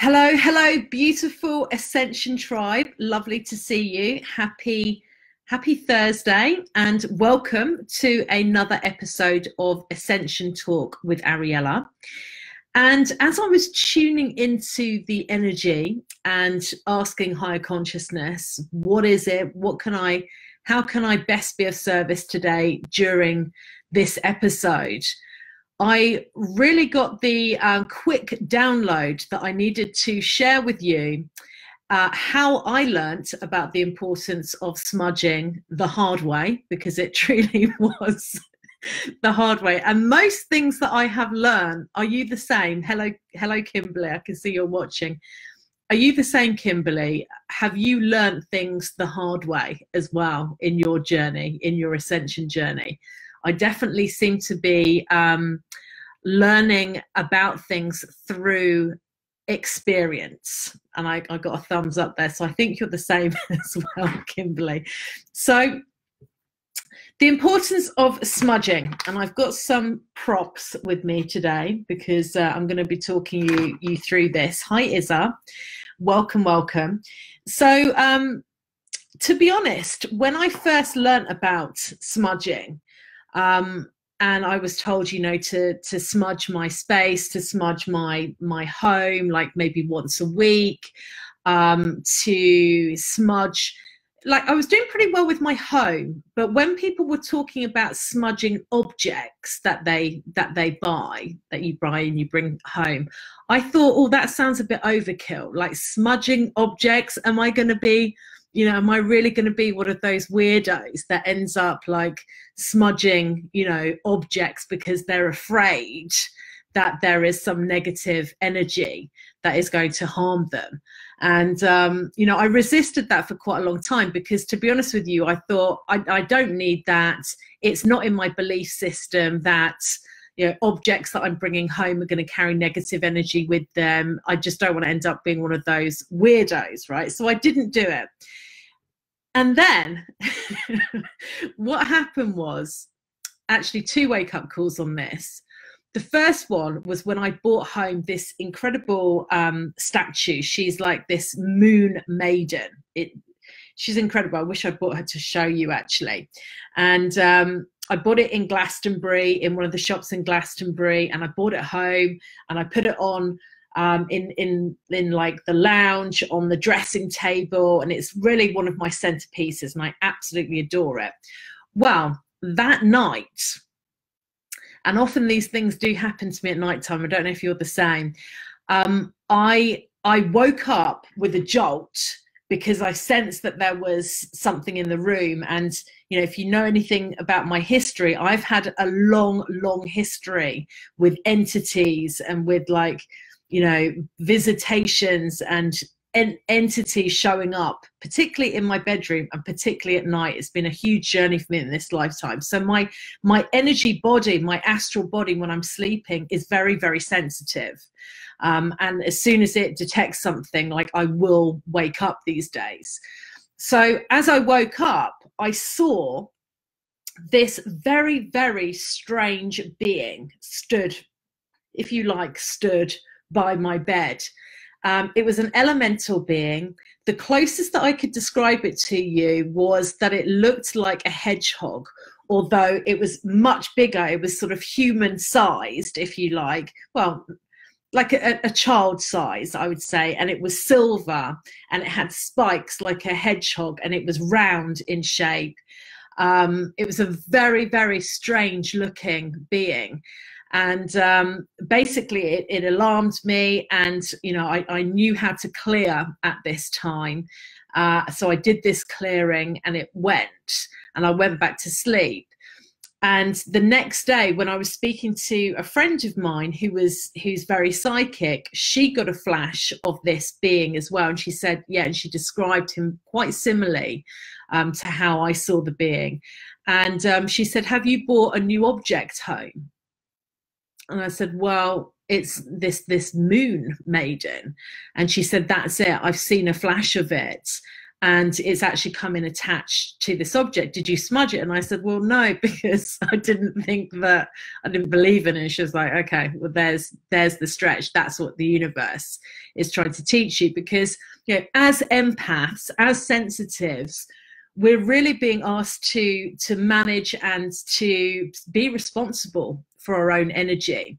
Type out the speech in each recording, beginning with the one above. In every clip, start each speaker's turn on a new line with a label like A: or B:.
A: Hello, hello, beautiful Ascension tribe. Lovely to see you. Happy Thursday, and welcome to another episode of Ascension Talk with Ariella. And as I was tuning into the energy and asking higher consciousness, what is it? How can I best be of service today during this episode? I really got the quick download that I needed to share with you how I learnt about the importance of smudging the hard way, because it truly was the hard way. And most things that I have learned, are you the same? Hello, Kimberly. I can see you're watching. Are you the same, Kimberly? Have you learnt things the hard way as well in your journey, in your ascension journey? I definitely seem to be learning about things through experience. And I got a thumbs up there. So I think you're the same as well, Kimberly. So the importance of smudging. And I've got some props with me today because I'm going to be talking you through this. Hi, Isa. Welcome, welcome. So to be honest, when I first learnt about smudging, and I was told, you know, to smudge my space, to smudge my home, like maybe once a week, to smudge, like I was doing pretty well with my home. But when people were talking about smudging objects that you buy and you bring home, I thought, oh, that sounds a bit overkill. Like smudging objects, am I going to be, you know, am I really going to be one of those weirdos that ends up like smudging, you know, objects because they're afraid that there is some negative energy that is going to harm them? And, you know, I resisted that for quite a long time because, to be honest with you, I thought I don't need that. It's not in my belief system that, you know, objects that I'm bringing home are going to carry negative energy with them. I just don't want to end up being one of those weirdos, right? So I didn't do it. And then what happened was actually two wake-up calls on this. The first one was when I brought home this incredible statue. She's like this moon maiden. She's incredible. I wish I brought her to show you, actually. And I bought it in Glastonbury, in one of the shops in Glastonbury, and I brought it home and I put it on in like the lounge, on the dressing table, and it's really one of my centerpieces and I absolutely adore it. Well, that night, and often these things do happen to me at night time, I don't know if you're the same, I woke up with a jolt because I sensed that there was something in the room. And, you know, if you know anything about my history, I've had a long history with entities and with, like, you know, visitations and entities showing up, particularly in my bedroom and particularly at night. It's been a huge journey for me in this lifetime. So my energy body, my astral body, when I'm sleeping, is very sensitive. And as soon as it detects something, like, I will wake up these days. So as I woke up, I saw this very strange being stood, if you like, stood by my bed. It was an elemental being. The closest that I could describe it to you was that it looked like a hedgehog, although it was much bigger. It was sort of human sized, if you like. Well, like a child size, I would say. And it was silver and it had spikes like a hedgehog, and it was round in shape. It was a very strange looking being. And basically it alarmed me, and, you know, I knew how to clear at this time. So I did this clearing and it went, and I went back to sleep. And the next day, when I was speaking to a friend of mine who's very psychic, she got a flash of this being as well. And she said, yeah, and she described him quite similarly to how I saw the being. And she said, have you brought a new object home? And I said, well, it's this moon maiden. And she said, that's it. I've seen a flash of it. and it's actually coming attached to this object. Did you smudge it? And I said, well, no, because I didn't believe in it. And she was like, okay, well, there's the stretch. That's what the universe is trying to teach you, because, you know, as empaths, as sensitives, we're really being asked to manage and to be responsible for our own energy.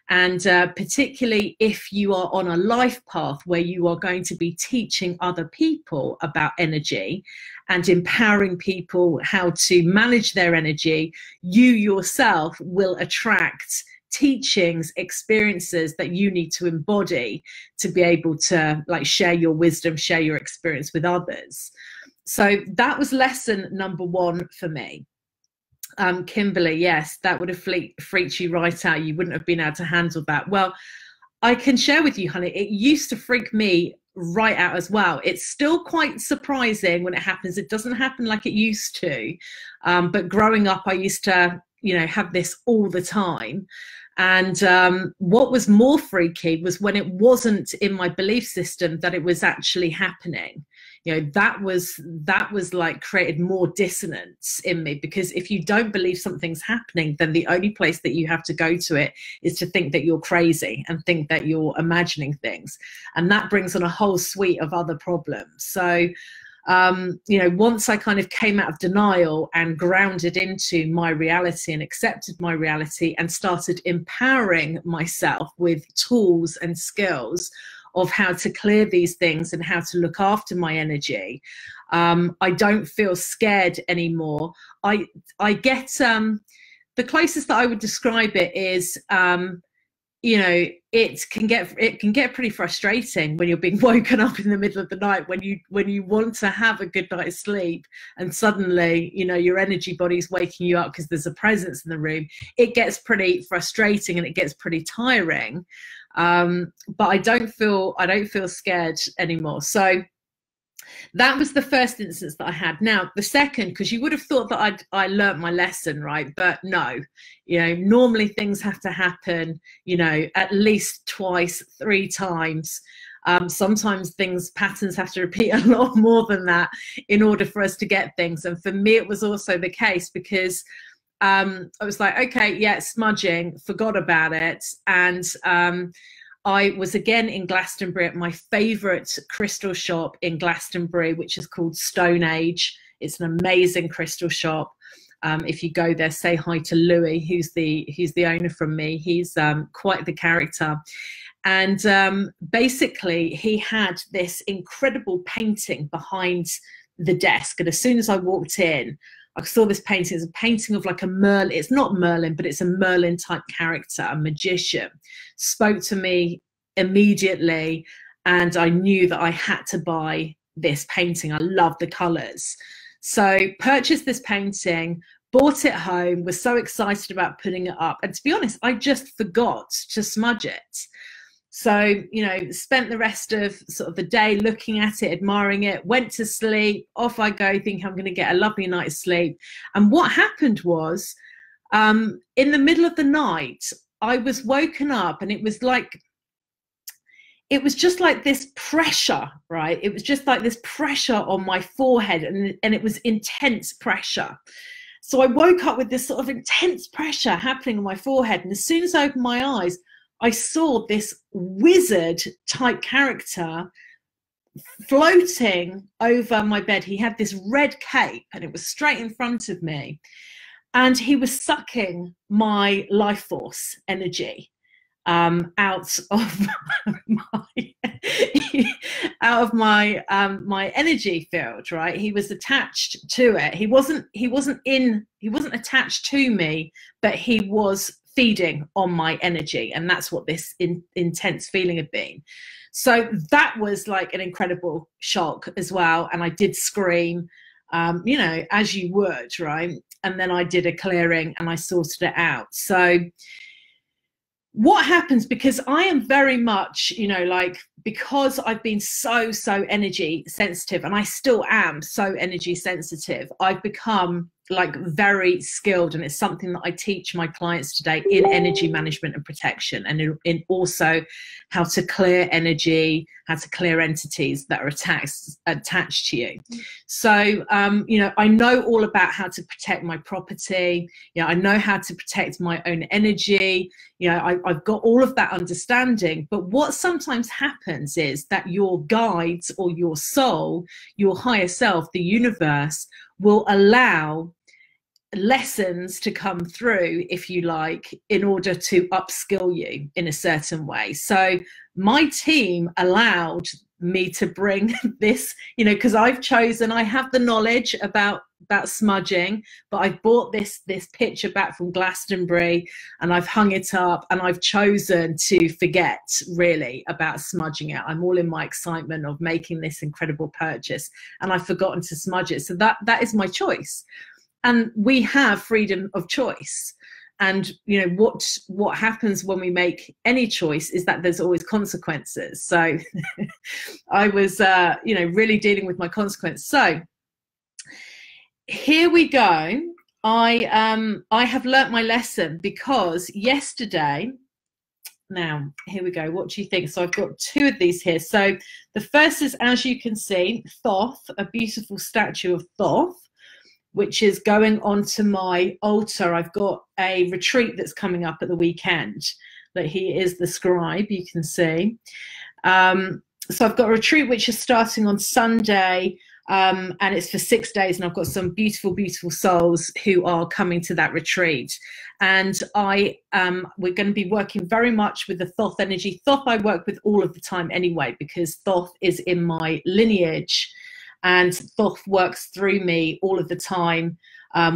A: And particularly if you are on a life path where you are going to be teaching other people about energy and empowering people how to manage their energy, you yourself will attract teachings, experiences that you need to embody to be able to, like, share your wisdom, share your experience with others. So that was lesson number one for me. Kimberly, yes, that would have freaked you right out. You wouldn't have been able to handle that. Well, I can share with you, honey, it used to freak me right out as well. It's still quite surprising when it happens. It doesn't happen like it used to. But growing up, I used to, you know, have this all the time. And what was more freaky was when it wasn't in my belief system that it was actually happening. You know, that was like created more dissonance in me, because if you don't believe something's happening, then the only place that you have to go to it is to think that you're crazy and think that you're imagining things. And that brings on a whole suite of other problems. So, you know, once I kind of came out of denial and grounded into my reality and accepted my reality and started empowering myself with tools and skills of how to clear these things and how to look after my energy, I don't feel scared anymore. I get, the closest that I would describe it is, you know, it can get pretty frustrating when you're being woken up in the middle of the night, when you want to have a good night's sleep, and suddenly, you know, your energy body's waking you up because there's a presence in the room. It gets pretty frustrating and it gets pretty tiring. But I don't feel scared anymore. So that was the first instance that I had. Now, the second, because you would have thought that I learnt my lesson, right? But no, you know, normally things have to happen, you know, at least twice, 3 times. Sometimes patterns have to repeat a lot more than that in order for us to get things. And for me, it was also the case, because I was like, okay, yeah, smudging, forgot about it. And I was again in Glastonbury at my favourite crystal shop in Glastonbury, which is called Stone Age. It's an amazing crystal shop. If you go there, say hi to Louis, who's the owner from me. He's quite the character. And basically, he had this incredible painting behind the desk. And as soon as I walked in, I saw this painting. It's a painting of like a Merlin. It's not Merlin, but it's a Merlin type character, a magician. Spoke to me immediately, and I knew that I had to buy this painting. I love the colors. So purchased this painting, bought it home, was so excited about putting it up. And to be honest, I just forgot to smudge it. So, you know, spent the rest of sort of the day looking at it, admiring it, went to sleep, off I go, thinking I'm going to get a lovely night's sleep. And what happened was, in the middle of the night, I was woken up, and it was just like this pressure, right? It was just like this pressure on my forehead, and it was intense pressure. So I woke up with this sort of intense pressure happening on my forehead. And as soon as I opened my eyes, I saw this wizard type character floating over my bed. He had this red cape, and it was straight in front of me. And he was sucking my life force energy out of my energy field, right? He was attached to it. He wasn't attached to me, but he was feeding on my energy, and that's what this intense feeling had been. So that was like an incredible shock as well, and I did scream, you know, as you would, right? And then I did a clearing and I sorted it out. So what happens, because I am very much, you know, like, because I've been so energy sensitive, and I still am so energy sensitive, I've become like very skilled, and it's something that I teach my clients today in energy management and protection, and in also how to clear energy, how to clear entities that are attached to you. So you know, I know all about how to protect my property. You know, I know how to protect my own energy. You know, I've got all of that understanding. But what sometimes happens is that your guides or your soul, your higher self, the universe, will allow lessons to come through, if you like, in order to upskill you in a certain way. So my team allowed me to bring this, you know, because I've chosen, I have the knowledge about smudging, but I've bought this picture back from Glastonbury and I've hung it up, and I've chosen to forget really about smudging it. I'm all in my excitement of making this incredible purchase, and I've forgotten to smudge it. So that is my choice, and we have freedom of choice. And you know what happens when we make any choice is that there's always consequences. So I was you know, really dealing with my consequence. So here we go. I have learnt my lesson, because yesterday, now here we go, what do you think? So I've got two of these here. So the first is, as you can see, Thoth, a beautiful statue of Thoth, which is going onto my altar. I've got a retreat that's coming up at the weekend, that he is the scribe, you can see. So I've got a retreat which is starting on Sunday, and it's for 6 days, and I've got some beautiful, beautiful souls who are coming to that retreat. And we're going to be working very much with the Thoth energy. Thoth I work with all of the time anyway, because Thoth is in my lineage. And Thoth works through me all of the time,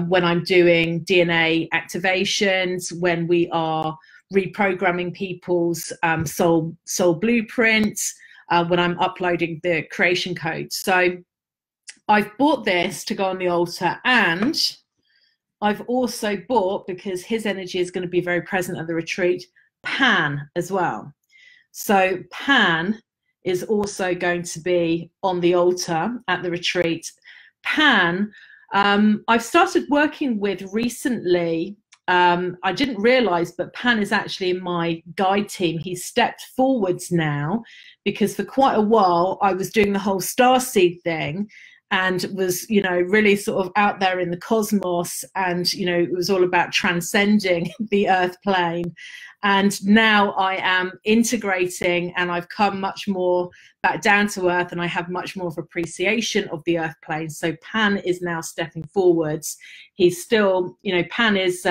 A: when I'm doing DNA activations, when we are reprogramming people's soul blueprints, when I'm uploading the creation code. So I've bought this to go on the altar, and I've also bought, because his energy is going to be very present at the retreat, Pan as well. So Pan is also going to be on the altar at the retreat. Pan, I've started working with recently. I didn't realize, but Pan is actually in my guide team. He's stepped forwards now, because for quite a while I was doing the whole starseed thing, and was, you know, really sort of out there in the cosmos, and, you know, it was all about transcending the earth plane. And now I am integrating, and I've come much more back down to earth, and I have much more of appreciation of the earth plane. So Pan is now stepping forwards. He's still, you know, Pan is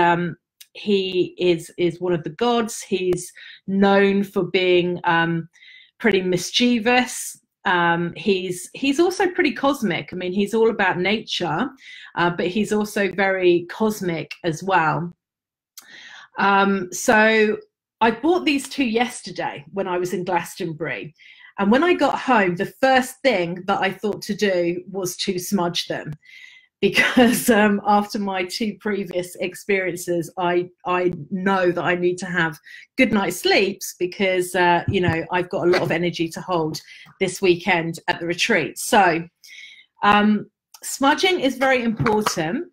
A: he is one of the gods. He's known for being pretty mischievous. He's also pretty cosmic. I mean, he's all about nature, but he's also very cosmic as well. So I bought these two yesterday when I was in Glastonbury, and when I got home, the first thing that I thought to do was to smudge them, because after my two previous experiences, I know that I need to have good night's sleeps, because you know, I've got a lot of energy to hold this weekend at the retreat. So smudging is very important.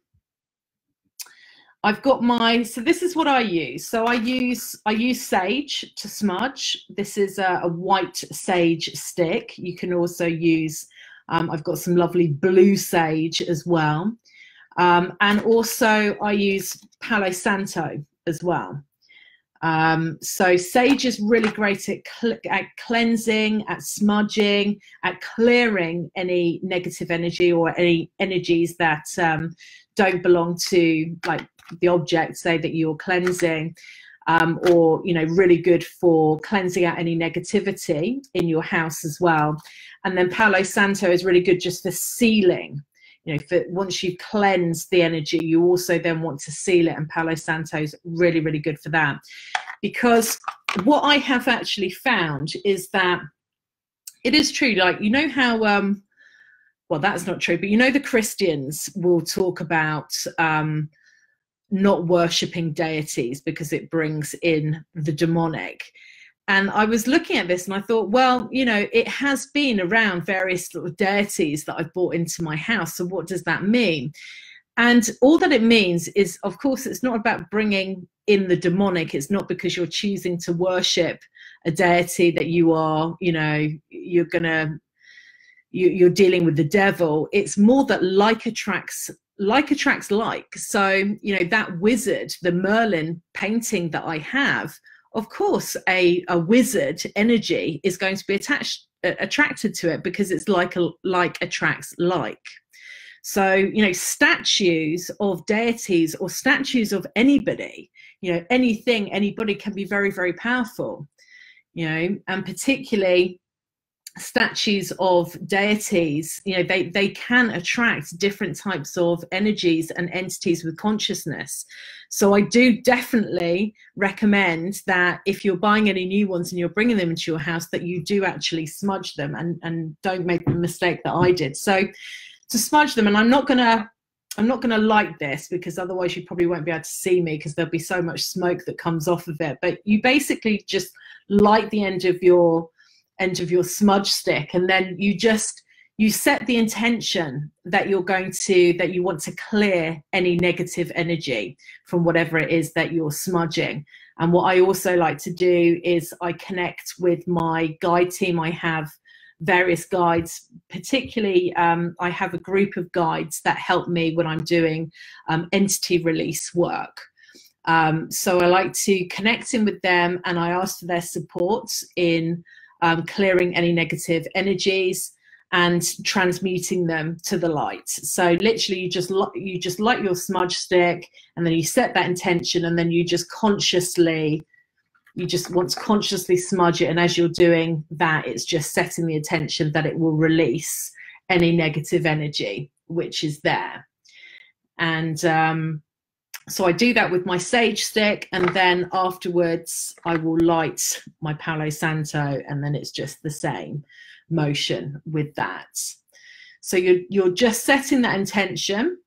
A: I've got so this is what I use. So I use sage to smudge. This is a white sage stick. You can also use, I've got some lovely blue sage as well. And also I use Palo Santo as well. So sage is really great at cleansing, at smudging, at clearing any negative energy or any energies that don't belong to, like, the object, say, that you're cleansing, or, you know, really good for cleansing out any negativity in your house as well. And then Palo Santo is really good just for sealing. You know, for once you've cleansed the energy, you also then want to seal it, and Palo Santo is really, really good for that. Because what I have actually found is that it is true, like, you know how well, that's not true, but you know, the Christians will talk about not worshipping deities because it brings in the demonic. And I was looking at this and I thought, well, you know, it has been around various sort of deities that I've brought into my house. So what does that mean? And all that it means is, of course, it's not about bringing in the demonic. It's not because you're choosing to worship a deity that you are, you know, you're dealing with the devil. It's more that like attracts like. So, you know, that wizard, the Merlin painting that I have, of course, a wizard energy is going to be attracted to it, because it's like attracts like. So, you know, statues of deities or statues of anybody, you know, anybody can be very, very powerful, you know, and particularly statues of deities, you know, they can attract different types of energies and entities with consciousness. So I do definitely recommend that if you're buying any new ones and you're bringing them into your house, that you do actually smudge them, and don't make the mistake that I did. So to smudge them, and I'm not gonna light this, because otherwise you probably won't be able to see me, because there'll be so much smoke that comes off of it. But you basically just light the end of your smudge stick, and then you set the intention that you want to clear any negative energy from whatever it is that you're smudging. And what I also like to do is I connect with my guide team. I have various guides, particularly I have a group of guides that help me when I'm doing entity release work. So I like to connect in with them, and I ask for their support in clearing any negative energies and transmuting them to the light. So literally you just light your smudge stick, and then you set that intention, and then you just want to consciously smudge it. And as you're doing that, it's just setting the intention that it will release any negative energy which is there. And so I do that with my sage stick, and then afterwards I will light my Palo Santo, and then it's just the same motion with that. So you're just setting that intention.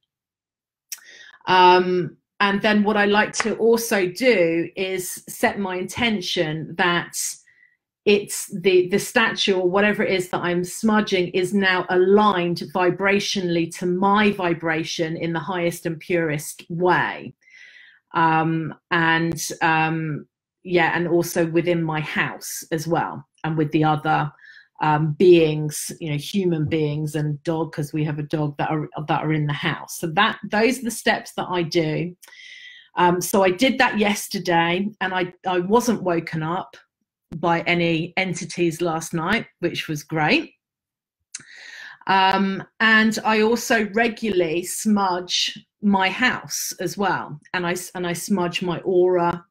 A: And then what I like to also do is set my intention that it's the statue or whatever it is that I'm smudging is now aligned vibrationally to my vibration in the highest and purest way. And also within my house as well, and with the other beings, you know, human beings and dog, because we have a dog that are in the house. So those are the steps that I do. So I did that yesterday, and I wasn't woken up by any entities last night, which was great. And I also regularly smudge my house as well, and I smudge my aura.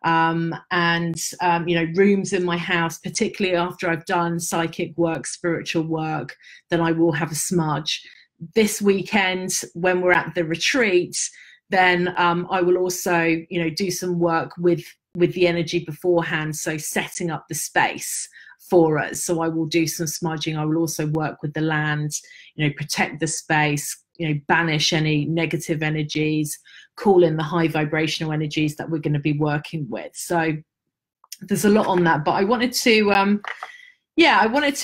A: You know, rooms in my house, particularly after I've done psychic work, spiritual work, then I will have a smudge. This weekend, when we're at the retreat, then I will also, you know, do some work with the energy beforehand, so setting up the space for us. So I will do some smudging. I will also work with the land, you know, protect the space, you know, banish any negative energies, call in the high vibrational energies that we're going to be working with. So there's a lot on that, but I wanted to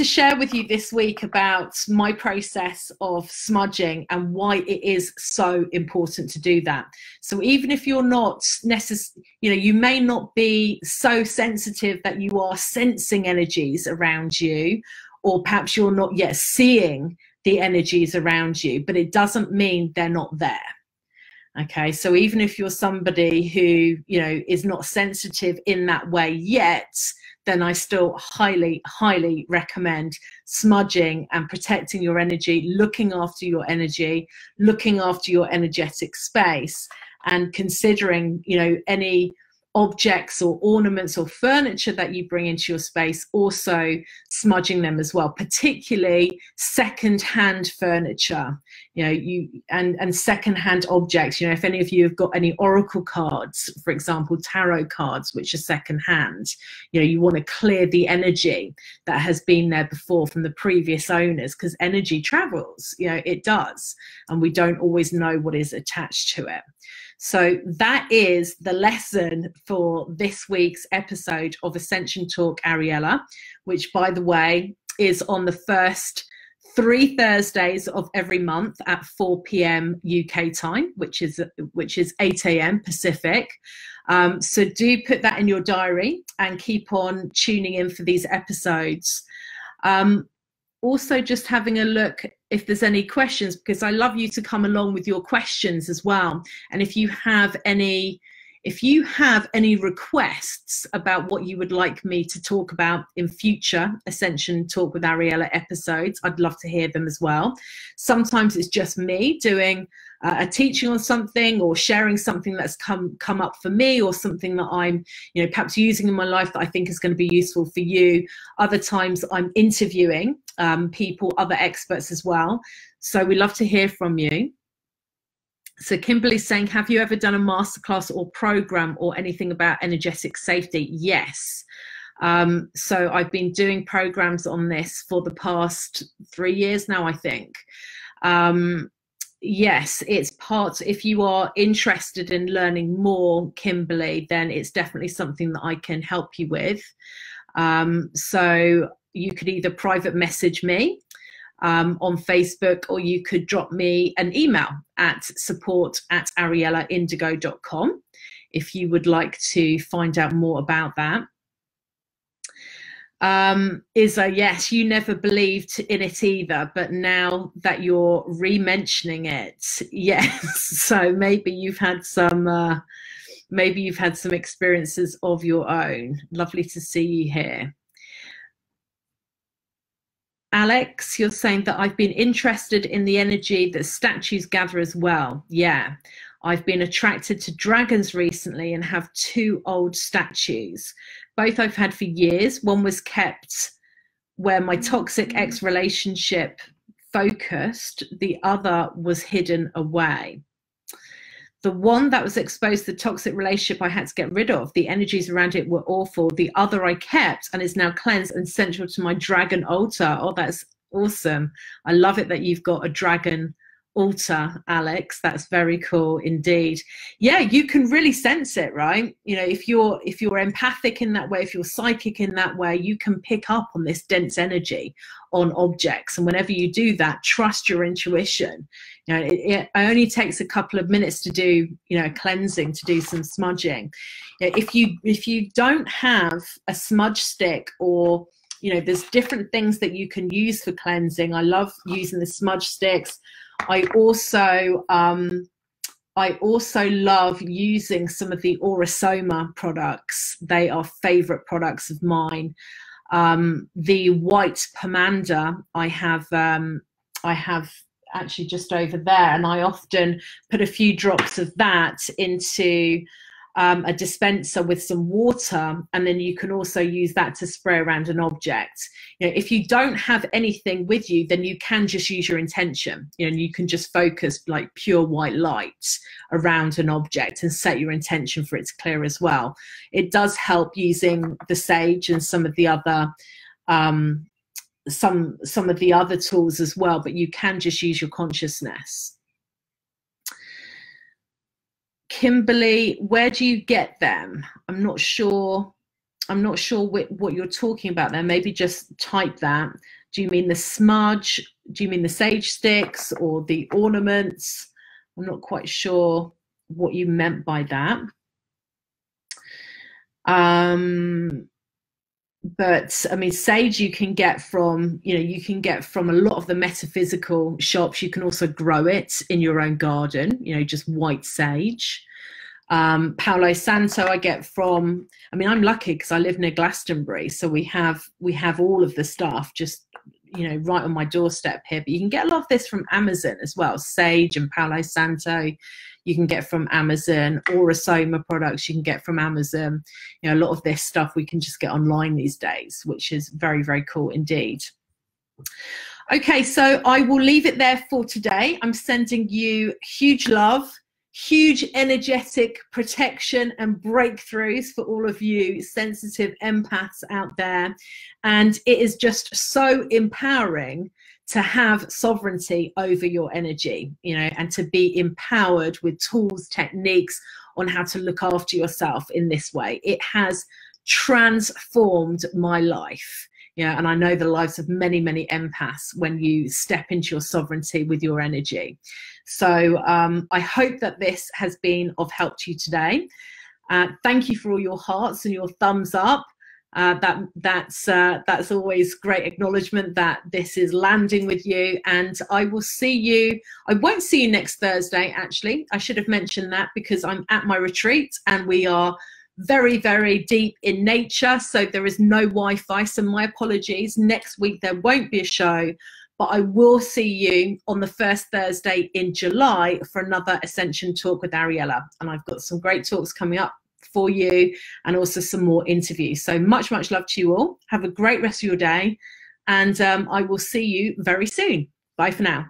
A: share with you this week about my process of smudging and why it is so important to do that. So even if you're not necessarily, you know, you may not be so sensitive that you are sensing energies around you, or perhaps you're not yet seeing the energies around you, but it doesn't mean they're not there. Okay, so even if you're somebody who, you know, is not sensitive in that way yet, then I still highly, highly recommend smudging and protecting your energy, looking after your energy, looking after your energetic space, and considering, you know, any objects or ornaments or furniture that you bring into your space, also smudging them as well, particularly second-hand furniture, you know, and second-hand objects. You know, if any of you have got any oracle cards, for example, tarot cards, which are second-hand, you know, you want to clear the energy that has been there before from the previous owners, because energy travels, you know, it does, and we don't always know what is attached to it. So that is the lesson for this week's episode of Ascension Talk Ariella, which, by the way, is on the first 3 Thursdays of every month at 4 p.m. UK time, which is 8 a.m. Pacific. So do put that in your diary and keep on tuning in for these episodes. Also, just having a look if there's any questions, because I love you to come along with your questions as well. And if you have any requests about what you would like me to talk about in future Ascension Talk with Ariella episodes, I'd love to hear them as well. Sometimes it's just me doing a teaching on something or sharing something that's come up for me, or something that I'm, perhaps using in my life that I think is going to be useful for you. Other times I'm interviewing people, other experts as well. So we love to hear from you. So Kimberly's saying, have you ever done a masterclass or program or anything about energetic safety? Yes. So I've been doing programs on this for the past 3 years now, I think. Yes, it's part, if you are interested in learning more, Kimberly, then it's definitely something that I can help you with. So you could either private message me on Facebook, or you could drop me an email at support@ariellaindigo.com if you would like to find out more about that. Yes, you never believed in it either, but now that you're re-mentioning it, yes. So maybe you've had some experiences of your own. Lovely to see you here. Alex, you're saying that I've been interested in the energy that statues gather as well. Yeah, I've been attracted to dragons recently and have 2 old statues. Both I've had for years. One was kept where my toxic ex-relationship focused. The other was hidden away. The one that was exposed to the toxic relationship I had to get rid of. The energies around it were awful. The other I kept and is now cleansed and central to my dragon altar. Oh, that's awesome. I love it that you've got a dragon altar, Alex. That's very cool indeed. Yeah, you can really sense it, right? If you're empathic in that way, if you're psychic in that way, you can pick up on this dense energy on objects. And whenever you do that, trust your intuition. It only takes a couple of minutes to do, cleansing, to do some smudging. If you don't have a smudge stick, or there's different things that you can use for cleansing. I love using the smudge sticks. I also love using some of the Aurosoma products. They are favorite products of mine. The white pomander I have actually just over there, and I often put a few drops of that into a dispenser with some water, and then you can also use that to spray around an object. If you don't have anything with you, then you can just use your intention, and you can just focus like pure white light around an object and set your intention for it to clear as well. It does help using the sage and some of the other some of the other tools as well, but you can just use your consciousness. Kimberly, where do you get them? I'm not sure what you're talking about there. Maybe just type that. Do you mean the smudge? Do you mean the sage sticks or the ornaments? I'm not quite sure what you meant by that. But I mean, sage you can get from, from a lot of the metaphysical shops. You can also grow it in your own garden, just white sage. Palo Santo I get from, I'm lucky because I live near Glastonbury, so we have all of the stuff just, right on my doorstep here. But you can get a lot of this from Amazon as well. Sage and Palo Santo you can get from Amazon. Aurosoma products you can get from Amazon. A lot of this stuff we can just get online these days, which is very, very cool indeed. Okay, so I will leave it there for today. I'm sending you huge love, huge energetic protection and breakthroughs for all of you sensitive empaths out there. And it is just so empowering to have sovereignty over your energy, and to be empowered with tools, techniques on how to look after yourself in this way. It has transformed my life. Yeah, and I know the lives of many, many empaths when you step into your sovereignty with your energy. So I hope that this has been of help to you today. Thank you for all your hearts and your thumbs up. That's always great acknowledgement that this is landing with you. And I will see you. I won't see you next Thursday, actually. I should have mentioned that because I'm at my retreat and we are very, very deep in nature. So there is no Wi-Fi. So my apologies. Next week there won't be a show. But I will see you on the first Thursday in July for another Ascension Talk with Ariella. And I've got some great talks coming up for you and also some more interviews. So much, much love to you all. Have a great rest of your day. And I will see you very soon. Bye for now.